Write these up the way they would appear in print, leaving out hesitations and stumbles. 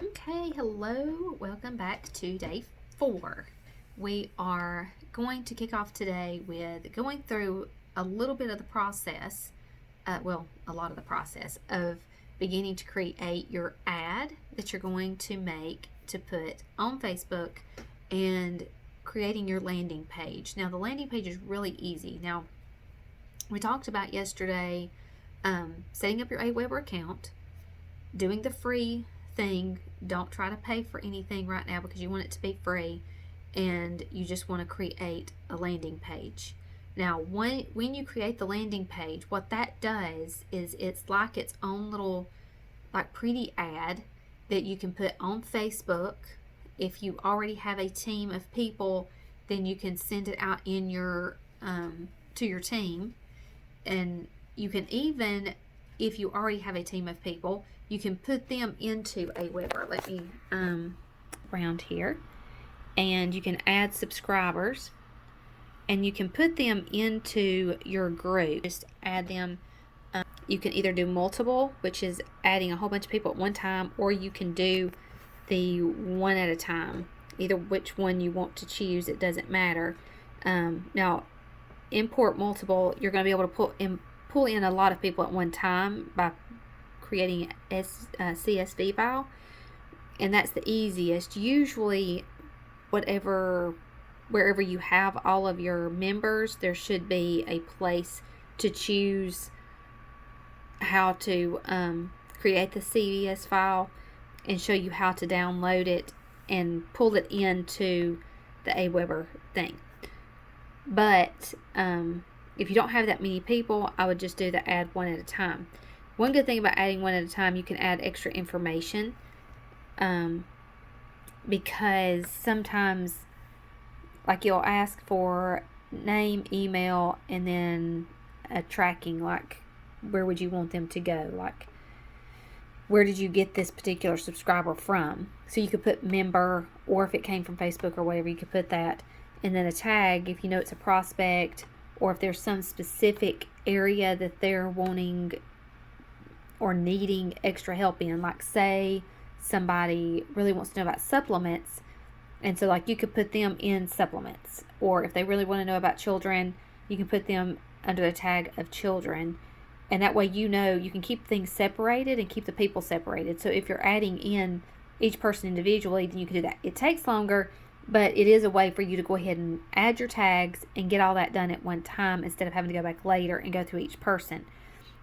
Okay, hello, welcome back to day 4. We are going to kick off today with going through a little bit of the process, a lot of the process of beginning to create your ad that you're going to make to put on Facebook and creating your landing page. Now, the landing page is really easy. Now, we talked about yesterday setting up your Aweber account, doing the free thing. Don't try to pay for anything right now because you want it to be free and you just want to create a landing page. Now, when you create the landing page, what that does is it's like its own little pretty ad that you can put on Facebook. If you already have a team of people, then you can send it out in your to your team, and you can even, if you already have a team of people, you can put them into Aweber. Let me around here, and you can add subscribers, and you can put them into your group. Just add them. You can either do multiple, which is adding a whole bunch of people at one time, or you can do the one at a time. Either which one you want to choose, it doesn't matter. Now, import multiple, you're going to be able to pull in a lot of people at one time by creating a CSV file, and that's the easiest. Usually, wherever you have all of your members, there should be a place to choose how to create the CSV file and show you how to download it and pull it into the Aweber thing. But if you don't have that many people, I would just do the add one at a time. One good thing about adding one at a time, you can add extra information because sometimes you'll ask for name, email, and then a tracking, where would you want them to go, where did you get this particular subscriber from. So you could put member, or if it came from Facebook or whatever, you could put that. And then a tag if you know it's a prospect, or if there's some specific area that they're wanting or needing extra help in. Say somebody really wants to know about supplements, and so you could put them in supplements. Or if they really want to know about children, you can put them under the tag of children. And that way you can keep things separated and keep the people separated. So if you're adding in each person individually, then you can do that. It takes longer, but it is a way for you to go ahead and add your tags and get all that done at one time instead of having to go back later and go through each person.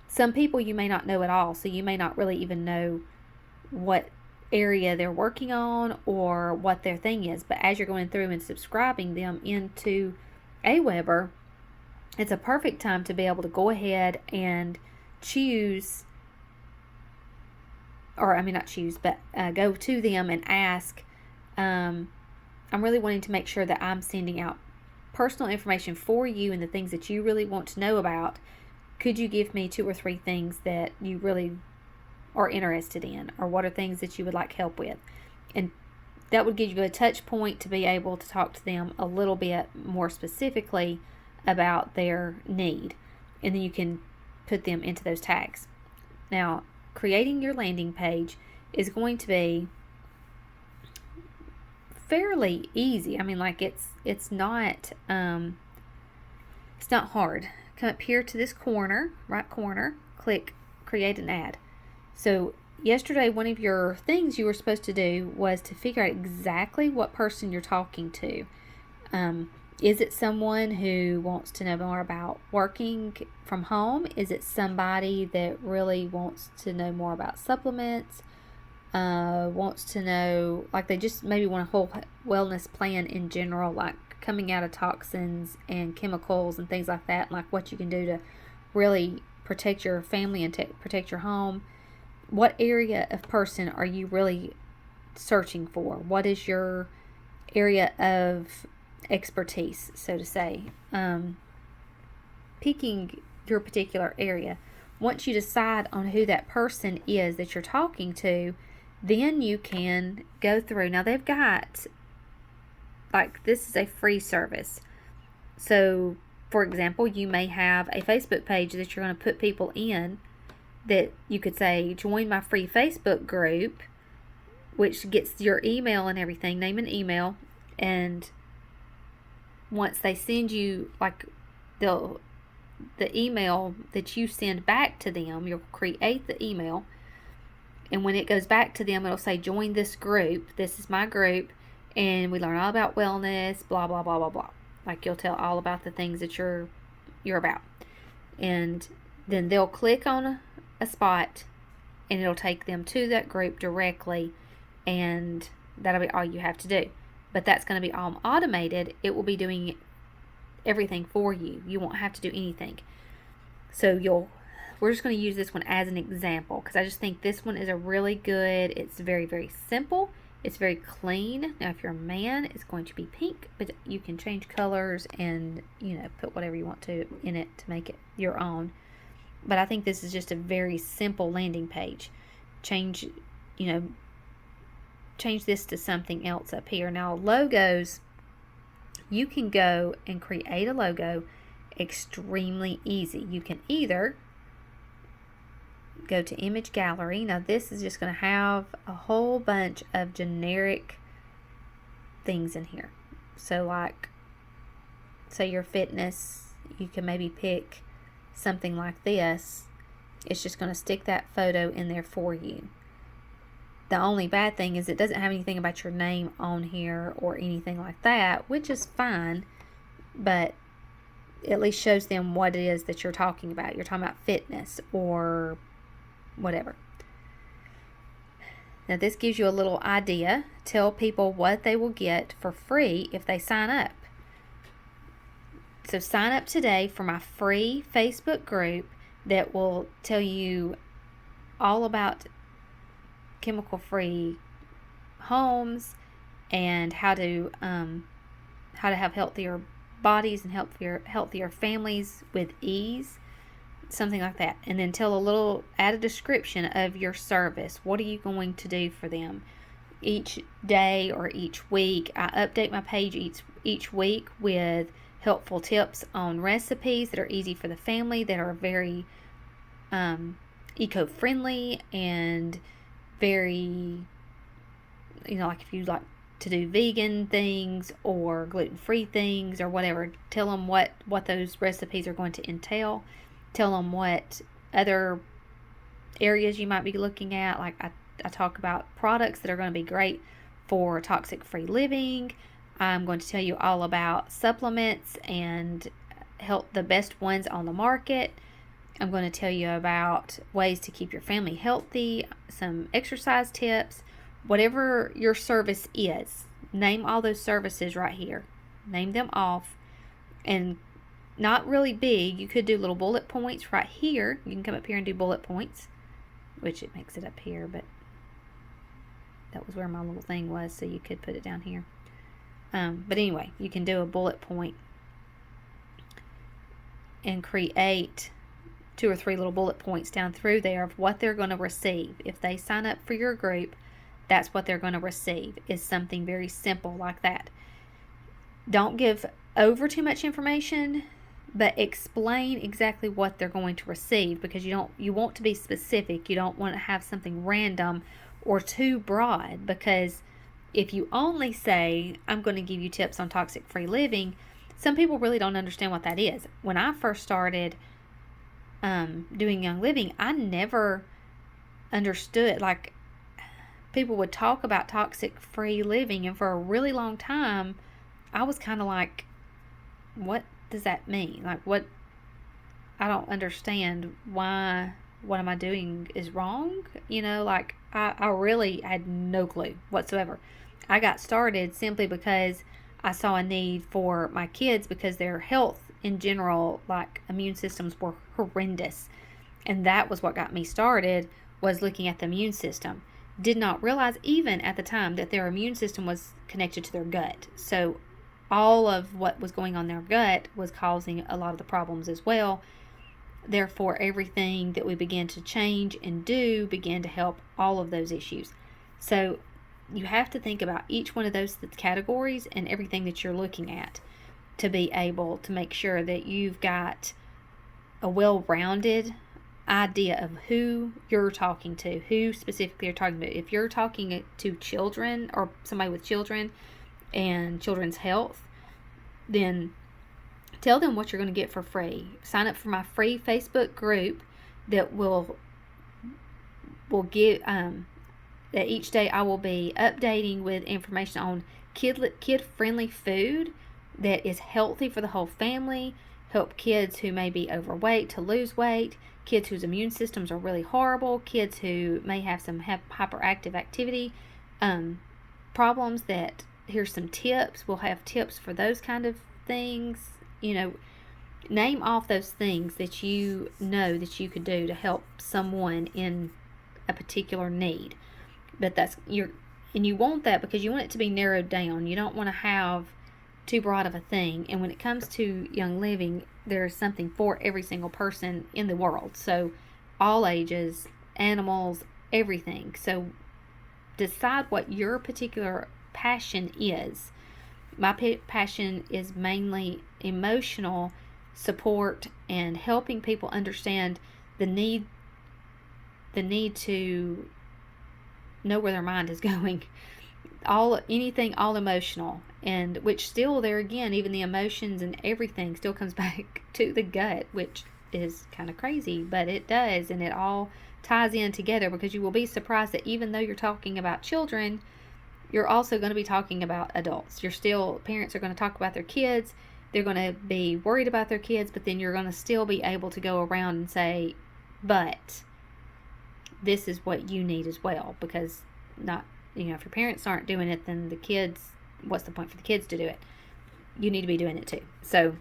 Some people you may not know at all, so you may not really even know what area they're working on or what their thing is. But as you're going through and subscribing them into Aweber, it's a perfect time to be able to go ahead and choose, or not choose, but go to them and ask, I'm really wanting to make sure that I'm sending out personal information for you and the things that you really want to know about. Could you give me 2 or 3 things that you really are interested in, or what are things that you would like help with? And that would give you a touch point to be able to talk to them a little bit more specifically about their need, and then you can put them into those tags. Now, creating your landing page is going to be fairly easy. It's not hard. Come up here to this right corner, click create an ad. So yesterday, one of your things you were supposed to do was to figure out exactly what person you're talking to. Is it someone who wants to know more about working from home? Is it somebody that really wants to know more about supplements? Wants to know, they just maybe want a whole wellness plan in general, coming out of toxins and chemicals and things like that, what you can do to really protect your family and protect your home. What area of person are you really searching for? What is your area of expertise, so to say? Picking your particular area. Once you decide on who that person is that you're talking to, then you can go through. Now they've got, this is a free service. So, for example, you may have a Facebook page that you're going to put people in, that you could say, join my free Facebook group which gets your email and everything, name and email. And once they send you, like, the email that you send back to them, you'll create the email. And when it goes back to them, it'll say, join this group. This is my group. And we learn all about wellness, blah, blah, blah, blah, blah. Like, you'll tell all about the things that you're about. And then they'll click on a spot, and it'll take them to that group directly. And that'll be all you have to do. But that's going to be all automated. It will be doing everything for you. You won't have to do anything. So we're just going to use this one as an example, because I just think this one is a really good, it's very, very simple. It's very clean. Now, if you're a man, it's going to be pink, but you can change colors and, put whatever you want to in it to make it your own. But I think this is just a very simple landing page. Change this to something else up here. Now, logos, you can go and create a logo extremely easy. You can either go to image gallery. Now, this is just going to have a whole bunch of generic things in here. So, like, say your fitness, you can maybe pick something like this. It's just going to stick that photo in there for you. The only bad thing is it doesn't have anything about your name on here or anything like that, which is fine, but at least shows them what it is that you're talking about. You're talking about fitness or whatever. Now, this gives you a little idea. Tell people what they will get for free if they sign up. So sign up today for my free Facebook group that will tell you all about chemical-free homes and how to have healthier bodies and healthier families with ease, something like that. And then add a description of your service. What are you going to do for them each day or each week? I update my page each week with helpful tips on recipes that are easy for the family, that are very eco-friendly and very, like if you like to do vegan things or gluten-free things or whatever, tell them what those recipes are going to entail. Tell them what other areas you might be looking at. Like I talk about products that are going to be great for toxic-free living. I'm going to tell you all about supplements and the best ones on the market. I'm going to tell you about ways to keep your family healthy, some exercise tips, whatever your service is. Name all those services right here. Name them off. And not really big. You could do little bullet points right here. You can come up here and do bullet points, which it makes it up here, but that was where my little thing was, so you could put it down here. But anyway, you can do a bullet point and create 2 or 3 little bullet points down through there of what they're going to receive. If they sign up for your group, that's what they're going to receive, is something very simple like that. Don't give over too much information, but explain exactly what they're going to receive, because you want to be specific. You don't want to have something random or too broad, because if you only say, I'm going to give you tips on toxic-free living, some people really don't understand what that is. When I first started doing Young Living, I never understood. Like, people would talk about toxic-free living, and for a really long time, I was kind of like, what does that mean? Like, what? I don't understand why what am I doing is wrong. Like, I really had no clue whatsoever. I got started simply because I saw a need for my kids, because their health in general, like immune systems, were horrendous. And that was what got me started, was looking at the immune system. Did not realize even at the time that their immune system was connected to their gut. So all of what was going on in their gut was causing a lot of the problems as well. Therefore, everything that we began to change and do began to help all of those issues. So you have to think about each one of those categories and everything that you're looking at to be able to make sure that you've got a well-rounded idea of who you're talking to, who specifically you're talking to. If you're talking to children or somebody with children and children's health, then tell them what you're going to get for free. Sign up for my free Facebook group that will give that each day I will be updating with information on kid friendly food that is healthy for the whole family. Help kids who may be overweight to lose weight, kids whose immune systems are really horrible, kids who may have some hyperactive activity problems. That here's some tips. We'll have tips for those kind of things. Name off those things that you know that you could do to help someone in a particular need. But you want that because you want it to be narrowed down. You don't want to have too broad of a thing. And when it comes to Young Living, there's something for every single person in the world. So all ages, animals, everything. So decide what your particular passion is. My passion is mainly emotional support and helping people understand the need to know where their mind is going. All emotional, and which still there again, even the emotions and everything still comes back to the gut, which is kind of crazy, but it does, and it all ties in together, because you will be surprised that even though you're talking about children, you're also going to be talking about adults. Parents are going to talk about their kids, they're going to be worried about their kids, but then you're going to still be able to go around and say, but this is what you need as well, because if your parents aren't doing it, then the kids, what's the point for the kids to do it? You need to be doing it too. So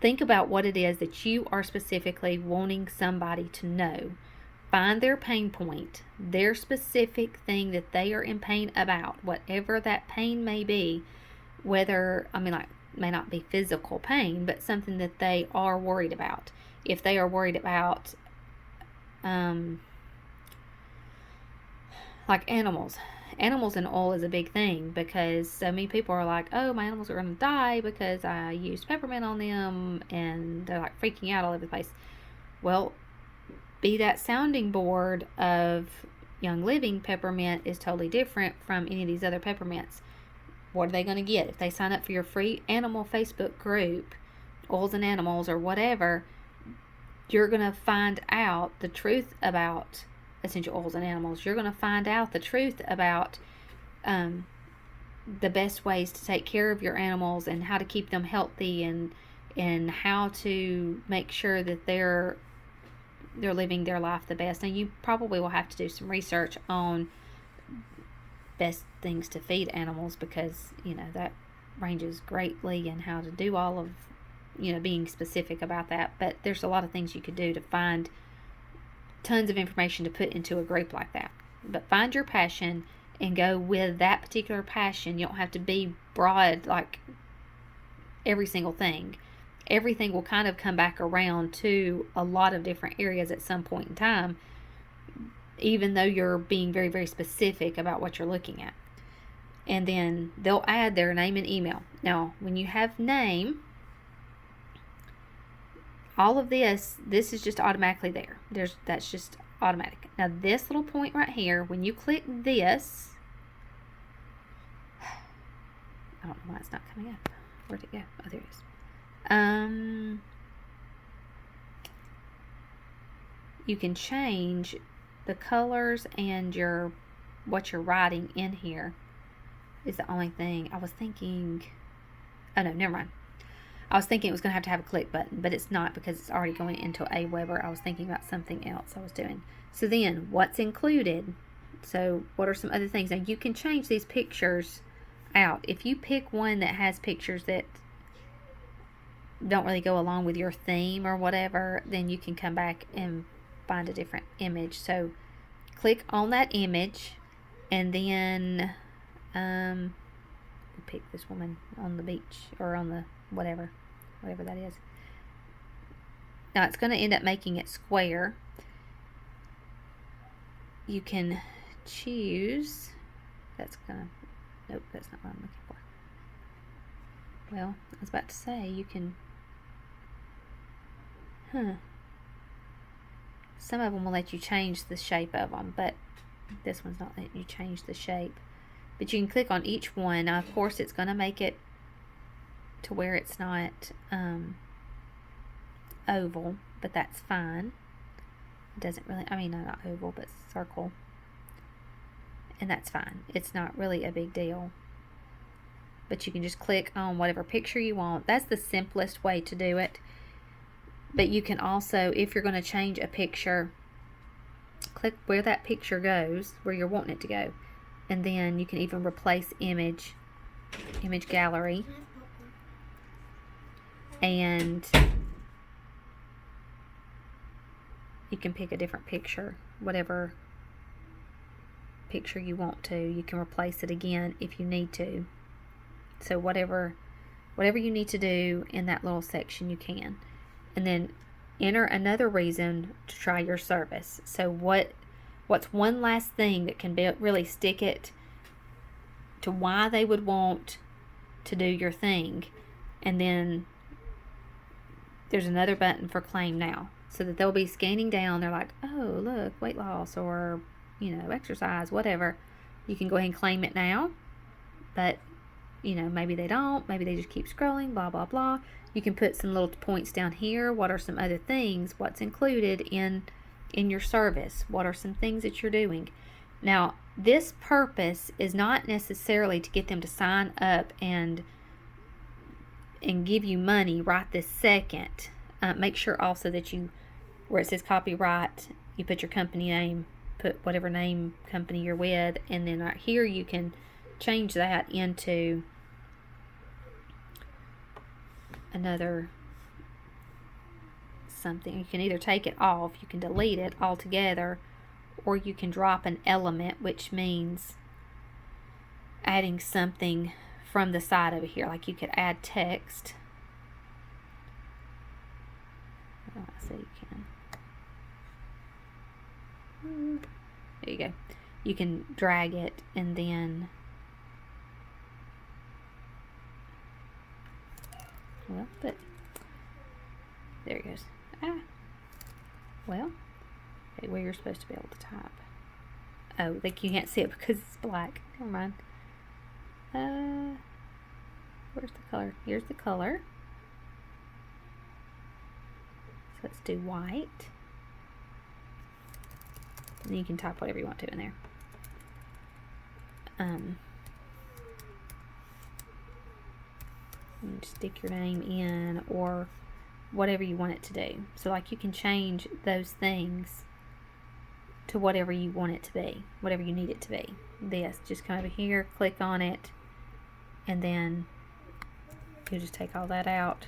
think about what it is that you are specifically wanting somebody to know. Find their pain point, their specific thing that they are in pain about, whatever that pain may be, may not be physical pain, but something that they are worried about. If they are worried about, like animals and oil is a big thing, because so many people are like, oh, my animals are going to die because I used peppermint on them, and they're like freaking out all over the place. Well, be that sounding board of Young Living. Peppermint is totally different from any of these other peppermints. What are they going to get if they sign up for your free animal Facebook group, Oils and Animals or whatever? You're going to find out the truth about essential oils and animals. You're going to find out the truth about the best ways to take care of your animals and how to keep them healthy, and how to make sure that they're living their life the best. Now, you probably will have to do some research on best things to feed animals, because that ranges greatly, and how to do all of being specific about that. But there's a lot of things you could do to find tons of information to put into a group like that. But find your passion and go with that particular passion. You don't have to be broad like every single thing. Everything will kind of come back around to a lot of different areas at some point in time, even though you're being very, very specific about what you're looking at. And then they'll add their name and email. Now, when you have name, all of this is just automatically there. That's just automatic. Now, this little point right here, when you click this, I don't know why it's not coming up. Where'd it go? Oh, there it is. You can change the colors and what you're writing in here is the only thing. I was thinking, oh no, never mind. I was thinking it was going to have a click button, but it's not, because it's already going into Awebar. I was thinking about something else I was doing. So then, what's included? So what are some other things? Now, you can change these pictures out. If you pick one that has pictures that don't really go along with your theme or whatever, then you can come back and find a different image. So click on that image, and then pick this woman on the beach, or on the whatever that is. Now, it's going to end up making it square. You can choose. Nope, that's not what I'm looking for. Well, I was about to say you can Some of them will let you change the shape of them, but this one's not letting you change the shape. But you can click on each one. Now, of course, it's going to make it to where it's not oval, but that's fine. It doesn't really, I mean, not oval, but circle. And that's fine. It's not really a big deal. But you can just click on whatever picture you want. That's the simplest way to do it. But you can also, if you're going to change a picture, click where that picture goes, where you're wanting it to go. And then you can even replace image gallery. And you can pick a different picture, whatever picture you want to. You can replace it again if you need to. So whatever you need to do in that little section, you can. And then enter another reason to try your service. So what's one last thing that can really stick it to why they would want to do your thing. And then there's another button for claim now, so that they'll be scanning down. They're like, oh, look, weight loss or, exercise, whatever. You can go ahead and claim it now. But, maybe they don't. Maybe they just keep scrolling, blah, blah, blah. You can put some little points down here. What are some other things? What's included in your service? What are some things that you're doing? Now, this purpose is not necessarily to get them to sign up and give you money right this second. Make sure also that where it says copyright, you put your company name, put whatever name company you're with, and then right here you can change that into another something. You can either take it off, you can delete it altogether, or you can drop an element, which means adding something from the side over here. Like you could add text. Oh, I say you can. There you go. You can drag it and then, but there it goes. Okay, where you're supposed to be able to type. Oh, you can't see it because it's black. Never mind. Where's the color? Here's the color. So let's do white. And then you can type whatever you want to in there. You just stick your name in or whatever you want it to do. So like you can change those things to whatever you want it to be, whatever you need it to be. This, just come over here, click on it, and then you just take all that out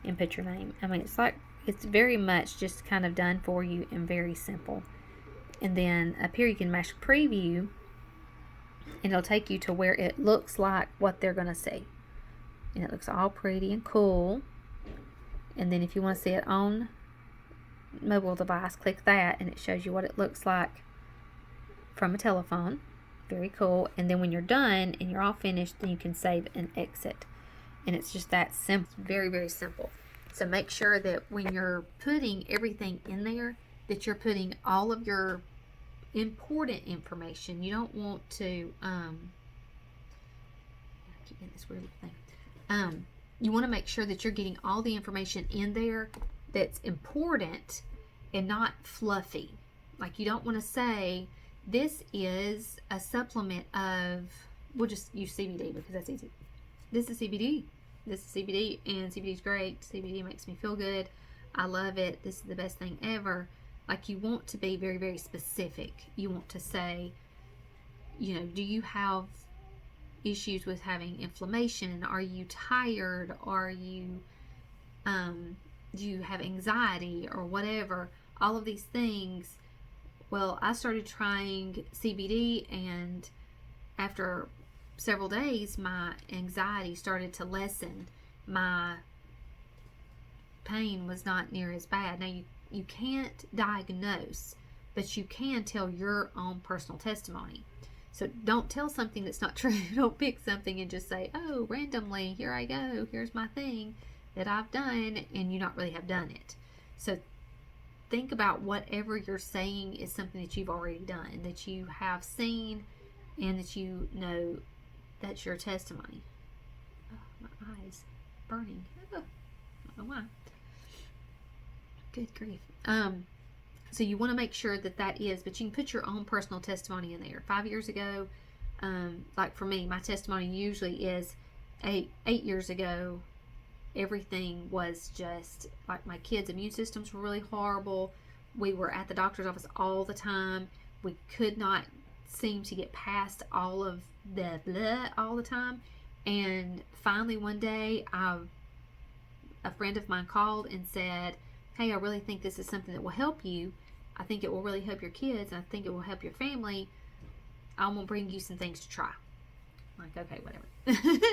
and put your name. I mean, it's very much just kind of done for you and very simple. And then up here you can mash preview, and it'll take you to where it looks like what they're going to see. And it looks all pretty and cool. And then if you want to see it on mobile device, click that, and it shows you what it looks like from a telephone. Very cool. And then when you're done and you're all finished, then you can save and exit. And it's just that simple. Very, very simple. So make sure that when you're putting everything in there, that you're putting all of your important information. You don't want to I keep getting this weird thing. You want to make sure that you're getting all the information in there that's important and not fluffy. Like you don't want to say, this is a supplement of, we'll just use CBD because that's easy. This is CBD. This is CBD, and CBD is great. CBD makes me feel good. I love it. This is the best thing ever. Like you want to be very, very specific. You want to say, do you have issues with having inflammation? Are you tired? Are you do you have anxiety or whatever? All of these things. Well, I started trying CBD, and after several days my anxiety started to lessen. My pain was not near as bad. Now you can't diagnose, but you can tell your own personal testimony. So don't tell something that's not true. Don't pick something and just say, oh, randomly, here I go, here's my thing that I've done, and you not really have done it. So think about whatever you're saying is something that you've already done, that you have seen, and that you know that's your testimony. Oh, my eyes burning. Oh, I don't know why. Good grief. So you want to make sure that that is, but you can put your own personal testimony in there. 5 years ago, like for me, my testimony usually is 8 years ago. Everything was just like my kids' immune systems were really horrible. We were at the doctor's office all the time. We could not seem to get past all of the blah all the time. And finally one day, a friend of mine called and said, hey, I really think this is something that will help you. I think it will really help your kids, and I think it will help your family. I'm going to bring you some things to try. I'm like, okay, whatever.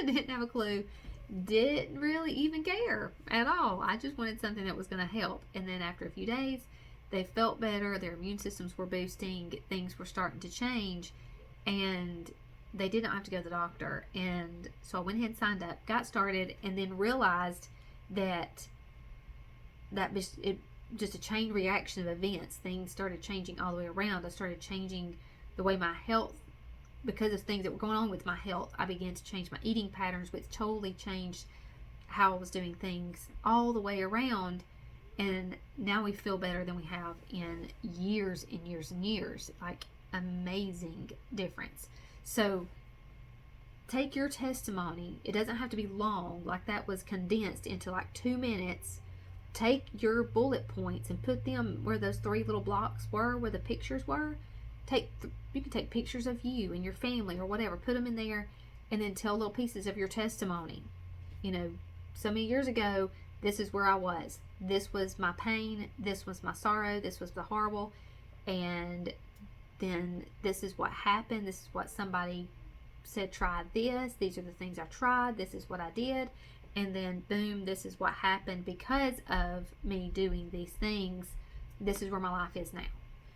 Didn't have a clue. Didn't really even care at all. I just wanted something that was going to help. And then after a few days, they felt better. Their immune systems were boosting. Things were starting to change. And they did not have to go to the doctor. And so I went ahead and signed up, got started, and then realized that it just a chain reaction of events. Things started changing all the way around. I started changing the way my health, because of things that were going on with my health. I began to change my eating patterns, which totally changed how I was doing things all the way around. And now we feel better than we have in years and years and years. Like, amazing difference. So take your testimony. It doesn't have to be long. Like, that was condensed into like 2 minutes. Take your bullet points and put them where those 3 little blocks were, where the pictures were. You can take pictures of you and your family or whatever, put them in there, and then tell little pieces of your testimony. You know, so many years ago, this is where I was. This was my pain. This was my sorrow. This was the horrible. And then this is what happened. This is what somebody said, try this. These are the things I tried. This is what I did. And then boom, this is what happened because of me doing these things. This is where my life is now.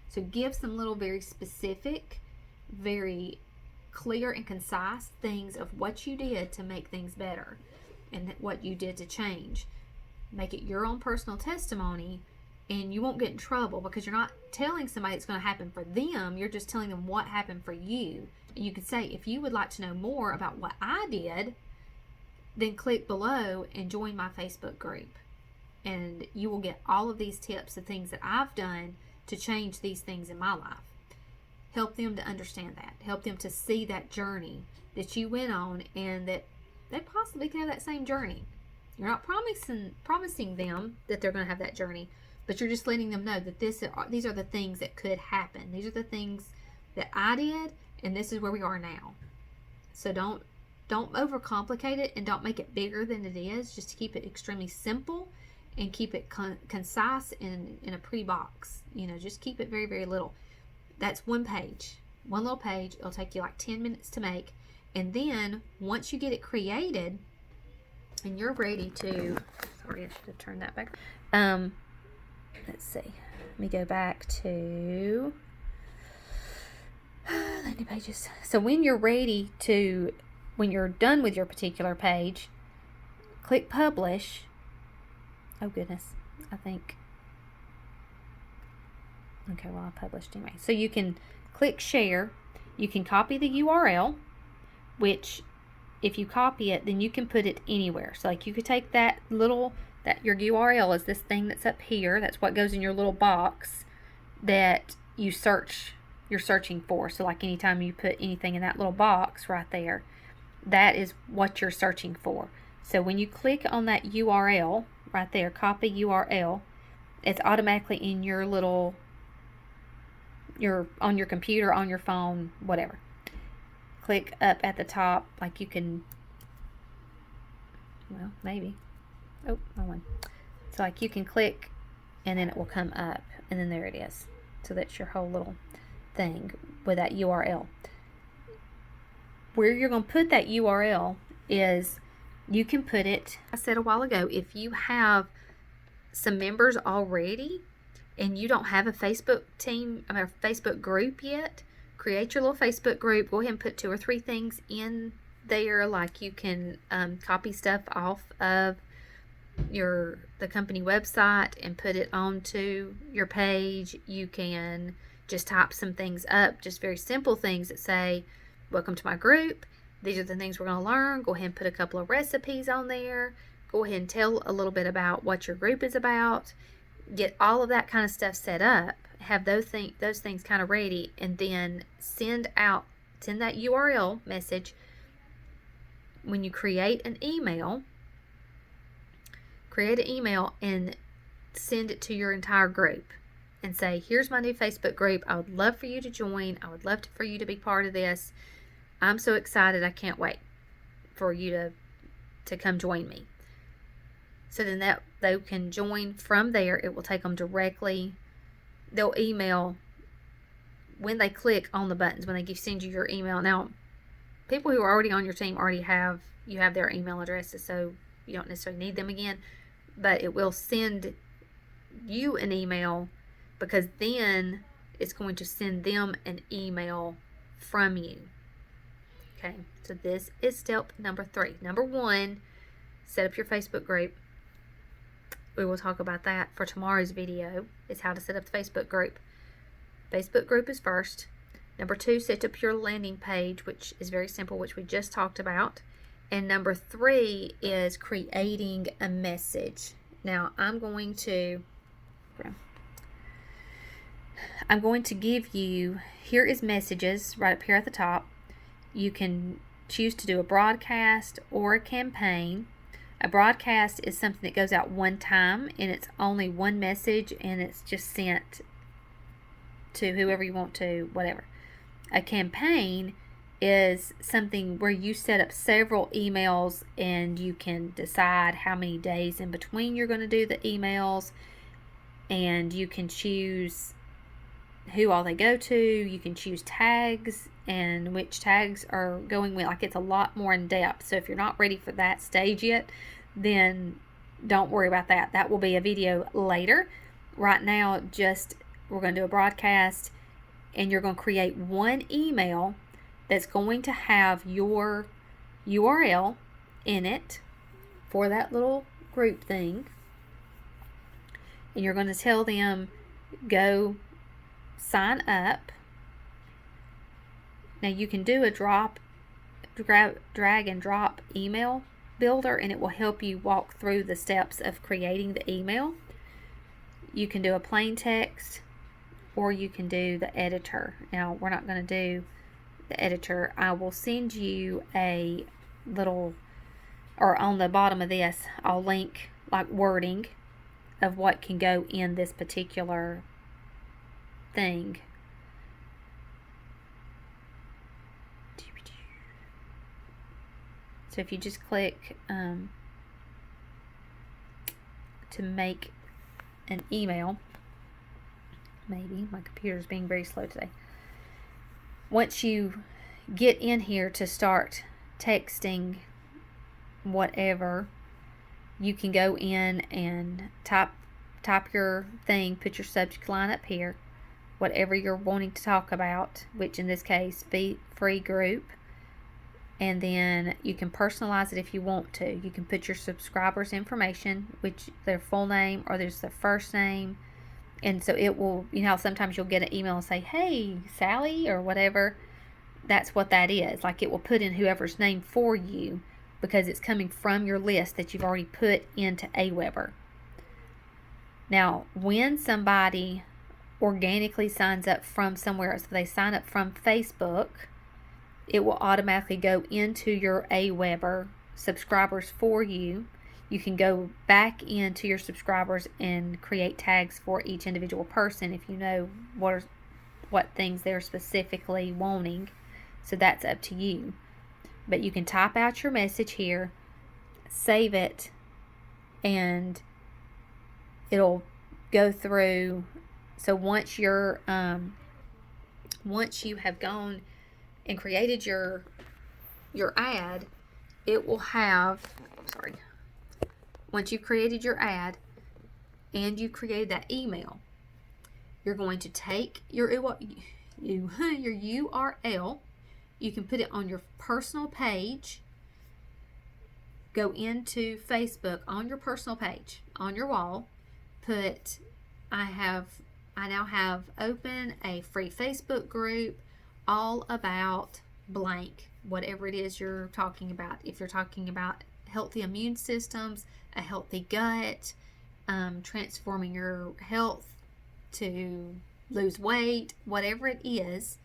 So give some little very specific, very clear and concise things of what you did to make things better and what you did to change. Make it your own personal testimony, and you won't get in trouble because you're not telling somebody it's going to happen for them. You're just telling them what happened for you. And you could say, if you would like to know more about what I did, then click below and join my Facebook group. And you will get all of these tips and things that I've done to change these things in my life. Help them to understand that. Help them to see that journey that you went on, and that they possibly can have that same journey. You're not promising them that they're going to have that journey, but you're just letting them know that these are the things that could happen. These are the things that I did, and this is where we are now. So don't overcomplicate it, and don't make it bigger than it is. Just keep it extremely simple and keep it concise in a pretty box. You know, just keep it very, very little. That's one page. One little page. It'll take you like 10 minutes to make. And then once you get it created and you're ready to, sorry, I should have turned that back. Let's see. Let me go back to landing pages. So when you're ready to, when you're done with your particular page, click publish. Oh goodness, I think. Okay, well, I published anyway. So you can click share. You can copy the URL, which if you copy it, then you can put it anywhere. So like you could take that your URL is this thing that's up here. That's what goes in your little box that you're searching for. So like anytime you put anything in that little box right there, that is what you're searching for. So when you click on that URL right there, copy URL, it's automatically in your little, on your computer, on your phone, whatever. Click up at the top, like you can, well, maybe. Oh, wrong one. So like you can click and then it will come up, and then there it is. So that's your whole little thing with that URL. Where you're going to put that URL is, you can put it, I said a while ago, if you have some members already and you don't have a Facebook team, a Facebook group yet, create your little Facebook group. Go ahead and put 2 or 3 things in there, like you can copy stuff off of the company website and put it onto your page. You can just type some things up, just very simple things that say, welcome to my group. These are the things we're going to learn. Go ahead and put a couple of recipes on there. Go ahead and tell a little bit about what your group is about. Get all of that kind of stuff set up. Have those things kind of ready, and then send that URL message. When you create an email and send it to your entire group and say, here's my new Facebook group. I would love for you to join. I would love for you to be part of this. I'm so excited. I can't wait for you to come join me. So then that they can join from there. It will take them directly. They'll email when they click on the buttons, when they send you your email. Now, people who are already on your team already have their email addresses, so you don't necessarily need them again. But it will send you an email, because then it's going to send them an email from you. Okay, so this is step number 3. Number 1, set up your Facebook group. We will talk about that for tomorrow's video, is how to set up the Facebook group. Facebook group is first. Number 2, set up your landing page, which is very simple, which we just talked about. And number 3 is creating a message. Now, I'm going to give you, here is messages right up here at the top. You can choose to do a broadcast or a campaign. A broadcast is something that goes out one time, and it's only one message, and it's just sent to whoever you want to, whatever. A campaign is something where you set up several emails, and you can decide how many days in between you're going to do the emails, and you can choose who all they go to. You can choose tags and which tags are going with. Like, it's a lot more in depth. So if you're not ready for that stage yet, then don't worry about that. That will be a video later. Right now, we're going to do a broadcast, and you're going to create one email that's going to have your URL in it for that little group thing. And you're going to tell them, go sign up. Now, you can do a drag and drop email builder, and it will help you walk through the steps of creating the email. You can do a plain text, or you can do the editor. Now, we're not going to do the editor. I will send you a little, or on the bottom of this, I'll link like wording of what can go in this particular thing. So if you just click to make an email, maybe my computer's being very slow today. Once you get in here to start texting whatever, you can go in and type your thing, put your subject line up here, whatever you're wanting to talk about, which in this case, free group. And then you can personalize it if you want to. You can put your subscribers' information, which their full name, or there's their first name. And so it will, sometimes you'll get an email and say, hey, Sally, or whatever. That's what that is. Like, it will put in whoever's name for you, because it's coming from your list that you've already put into Aweber. Now, when somebody organically signs up from somewhere else, if they sign up from Facebook, it will automatically go into your Aweber subscribers for you. You can go back into your subscribers and create tags for each individual person if you know what things they're specifically wanting. So that's up to you. But you can type out your message here, save it, and it'll go through. So once you have gone and created your ad, it will have, once you've created your ad and you created that email, you're going to take your URL. You can put it on your personal page, go into Facebook on your personal page, on your wall, put, I now have open a free Facebook group all about blank, whatever it is you're talking about. If you're talking about healthy immune systems, a healthy gut, transforming your health to lose weight, whatever it is,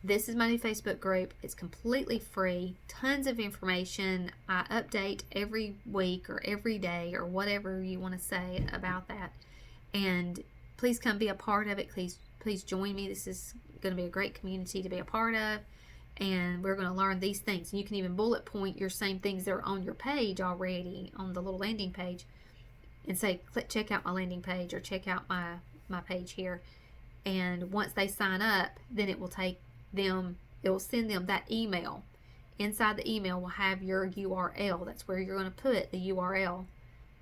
this is my new Facebook group. It's completely free, tons of information. I update every week or every day or whatever you want to say about that. And please come be a part of it. Please join me. This is going to be a great community to be a part of. And we're going to learn these things. And you can even bullet point your same things that are on your page already on the little landing page and say, check out my landing page or check out my page here. And once they sign up, then it will send them that email. Inside the email will have your URL. That's where you're going to put the URL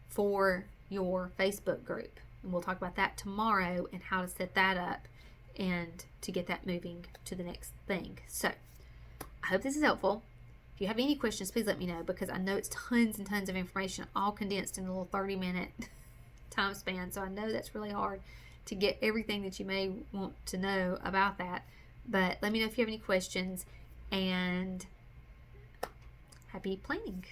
for your Facebook group. And we'll talk about that tomorrow and how to set that up and to get that moving to the next thing. So I hope this is helpful. If you have any questions, please let me know, because I know it's tons and tons of information all condensed in a little 30-minute time span. So I know that's really hard to get everything that you may want to know about that. But let me know if you have any questions, and happy planning.